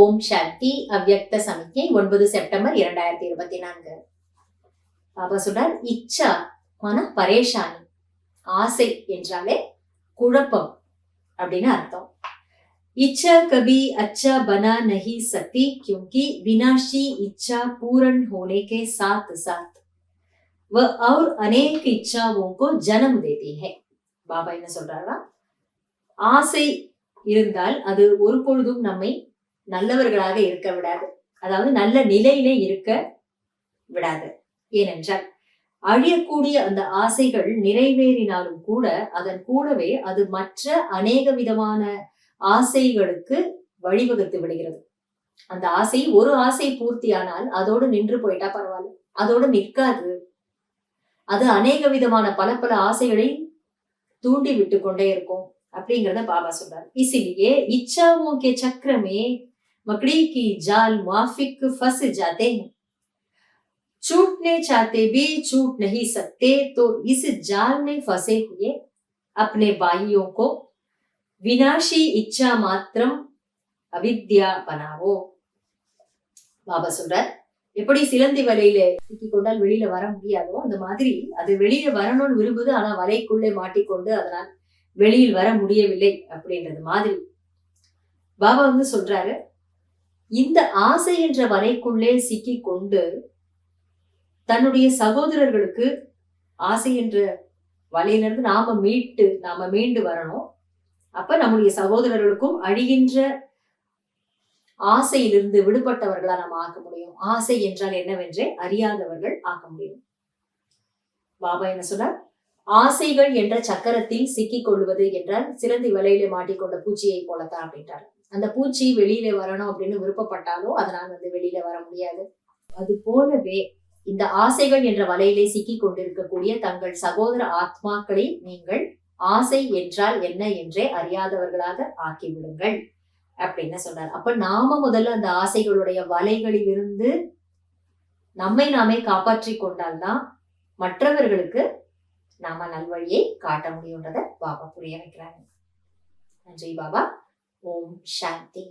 ஓம் சாந்தி. அவ்யக்த சமிக்ஞை 9 செப்டம்பர் 2024. பாபா சொல்றார், இச்சா மன பரேஷானி. ஆசை என்றாலே குழப்பம் அப்படின்னு அர்த்தம். इच्छा कभी अच्छा बना नहीं सकती क्योंकि विनाशी इच्छा पूर्ण होने के साथ साथ वह और अनेक इच्छाओं को जन्म देती है. பாபா என்ன சொல்றாருன்னா, ஆசை இருந்தால் அது ஒரு பொழுதும் நம்மை நல்லவர்களாக இருக்க விடாது, அதாவது நல்ல நிலையிலே இருக்க விடாது. ஏனென்றால் அழியக்கூடிய அந்த ஆசைகள் நிறைவேறினாலும் கூட அதன் கூடவே அது மற்ற அநேக விதமான ஆசைகளுக்கு வழிவகுத்து விடுகிறது. அந்த ஆசை, ஒரு ஆசை பூர்த்தியானால் அதோடு நின்று போயிட்டா பரவாயில்ல, அதோடு நிற்காது. அது அநேக விதமான பல பல ஆசைகளை தூண்டி விட்டு கொண்டே இருக்கும் அப்படிங்கறத பாபா சொல்றாரு. इसीलिए इच्छाओं के चक्र में मकड़ी की जाल माफिक फंस जाते हैं. छूटने चाहते भी छूट नहीं सकते, तो इस जाल में फंसे हुए अपने भाइयों को வினாஷி இச்சா மாத்திரம் அவித்யா பனாவோ. பாபா சொல்றார், எப்படி சிலந்தி வலையில சிக்கி கொண்டால் வெளியில வர முடியாதோ அந்த மாதிரி அது வெளியில வரணும்னு விரும்புது, ஆனா வலைக்குள்ளே மாட்டிக்கொண்டு அதனால் வெளியில் வர முடியவில்லை அப்படின்றது மாதிரி பாபா சொல்றாரு, இந்த ஆசை என்ற வலைக்குள்ளே சிக்கி கொண்டு தன்னுடைய சகோதரர்களுக்கு ஆசை என்ற வலையிலிருந்து நாம மீண்டு வரணும். அப்ப நம்முடைய சகோதரர்களுக்கும் அழிகின்ற ஆசையிலிருந்து விடுபட்டவர்களா நம்ம ஆக்க முடியும். ஆசை என்றால் என்னவென்றே அறியாதவர்கள் ஆக்க முடியும். பாபா என்ன சொல்றார், ஆசைகள் என்ற சக்கரத்தில் சிக்கிக் கொள்வது என்றால் சிலந்தி வலையில மாட்டிக்கொண்ட பூச்சியை போலத்தான் அப்படின்றாரு. அந்த பூச்சி வெளியில வரணும் அப்படின்னு விருப்பப்பட்டாலும் அதனால் வெளியில வர முடியாது. அது போலவே இந்த ஆசைகள் என்ற வலையிலே சிக்கிக் கொண்டிருக்கக்கூடிய தங்கள் சகோதர ஆத்மாக்களை நீங்கள் ஆசை என்றால் என்ன என்றே அறியாதவர்களாக ஆக்கிவிடுங்கள் அப்படின்னு சொல்றாரு. அப்ப நாம முதல்ல அந்த ஆசைகளுடைய வலைகளிலிருந்து நம்மை நாமே காப்பாற்றி கொண்டால்தான் மற்றவர்களுக்கு நாம நல்வழியை காட்ட முடியும்ன்றத பாபா புரிய வைக்கிறாங்க. நன்றி பாபா. ஓம் சாந்தி.